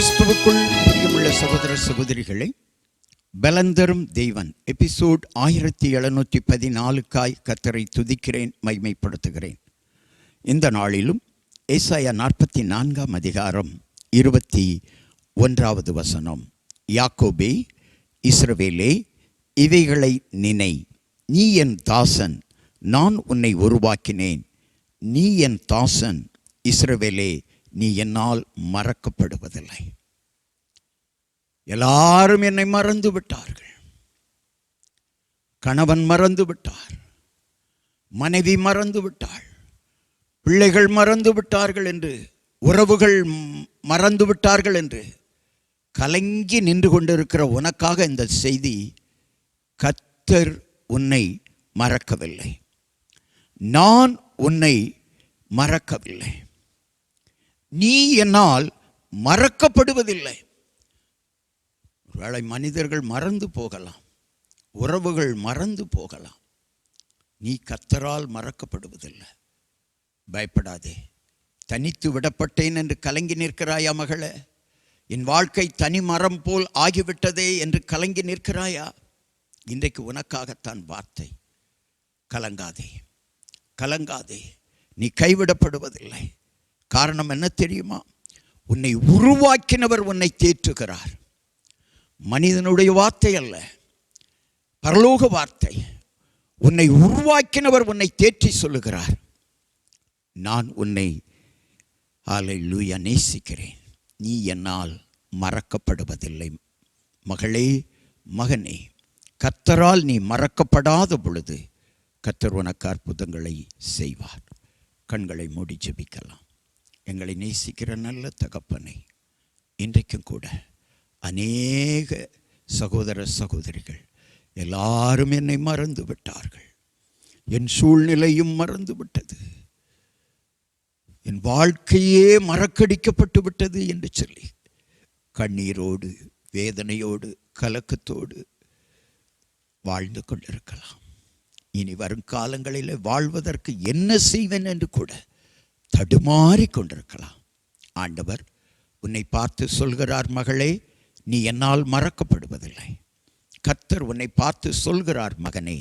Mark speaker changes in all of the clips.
Speaker 1: கிறிஸ்துவுக்குள் பிரியமுள்ள சகோதர சகோதரிகளை, பலந்தரும் தெய்வன் எபிசோட் 1714 கர்த்தரை துதிக்கிறேன், மகிமைப்படுத்துகிறேன். இந்த நாளிலும் ஏசாயா 44 அதிகாரம் 21 வசனம். யாக்கோபே, இஸ்ரவேலே, இவைகளை நினை, நீ என் தாசன், நான் உன்னை உருவாக்கினேன். நீ என் தாசன், இஸ்ரவேலே, நீ என்னால் மறக்கப்படுவதில்லை. எல்லாரும் என்னை மறந்து விட்டார்கள். கணவன் மறந்து விட்டார், மனைவி மறந்து விட்டாள், பிள்ளைகள் மறந்து விட்டார்கள் என்று, உறவுகள் மறந்து விட்டார்கள் என்று கலங்கி நின்று கொண்டிருக்கிற உனக்காக இந்த செய்தி. கர்த்தர் உன்னை மறக்கவில்லை, நான் உன்னை மறக்கவில்லை. நீ என்னால் மறக்கப்படுவதில்லை. ஒருவேளை மனிதர்கள் மறந்து போகலாம், உறவுகள் மறந்து போகலாம், நீ கர்த்தரால் மறக்கப்படுவதில்லை. பயப்படாதே. தனித்து விடப்பட்டேன் என்று கலங்கி நிற்கிறாயா மகளே? என் வாழ்க்கை தனி மரம் போல் ஆகிவிட்டதே என்று கலங்கி நிற்கிறாயா? இன்றைக்கு உனக்காகத்தான் வார்த்தை. கலங்காதே, கலங்காதே, நீ கைவிடப்படுவதில்லை. காரணம் என்ன தெரியுமா? உன்னை உருவாக்கினவர் உன்னை தேற்றுகிறார். மனிதனுடைய வார்த்தை அல்ல, பரலோக வார்த்தை. உன்னை உருவாக்கினவர் உன்னை தேற்றி சொல்லுகிறார். நான் உன்னை ஹல்லேலூயா நேசிக்கிறேன், நீ என்னால் மறக்கப்படுவதில்லை. மகளே, மகனே, கர்த்தரால் நீ மறக்கப்படாத பொழுது கர்த்தர் உனக்கு அற்புதங்களை செய்வார். கண்களை மூடி ஜெபிக்கலாம். எங்களை நேசிக்கிற நல்ல தகப்பனை, இன்றைக்கும் கூட அநேக சகோதர சகோதரிகள் எல்லாரும் என்னை மறந்து விட்டார்கள், என் சூழ்நிலையும் மறந்து விட்டது, என் வாழ்க்கையே மறக்கடிக்கப்பட்டு விட்டது என்று சொல்லி கண்ணீரோடு, வேதனையோடு, கலக்கத்தோடு வாழ்ந்து கொண்டிருக்கலாம். இனி வரும் காலங்களில் வாழ்வதற்கு என்ன செய்வேன் என்று கூட தடுமாறி கொண்டிருக்கலாம். ஆண்டவர் உன்னை பார்த்து சொல்கிறார், மகளே, நீ என்னால் மறக்கப்படுவதில்லை. கர்த்தர் உன்னை பார்த்து சொல்கிறார், மகனே,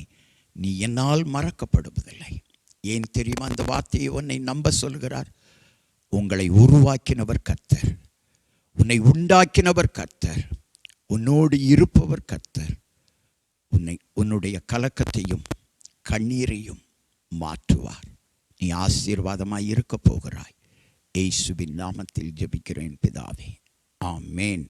Speaker 1: நீ என்னால் மறக்கப்படுவதில்லை. ஏன் தெரியுமா அந்த வார்த்தையை உன்னை நம்ப சொல்கிறார்? உங்களை உருவாக்கினவர் கர்த்தர், உன்னை உண்டாக்கினவர் கர்த்தர், உன்னோடு இருப்பவர் கர்த்தர். உன்னுடைய கலக்கத்தையும் கண்ணீரையும் மாற்றுவார். நீ ஆசீர்வாதமாய் இருக்க போகிறாய். இயேசுவின் நாமத்தில் ஜெபிக்கிறேன் பிதாவே, ஆமென்.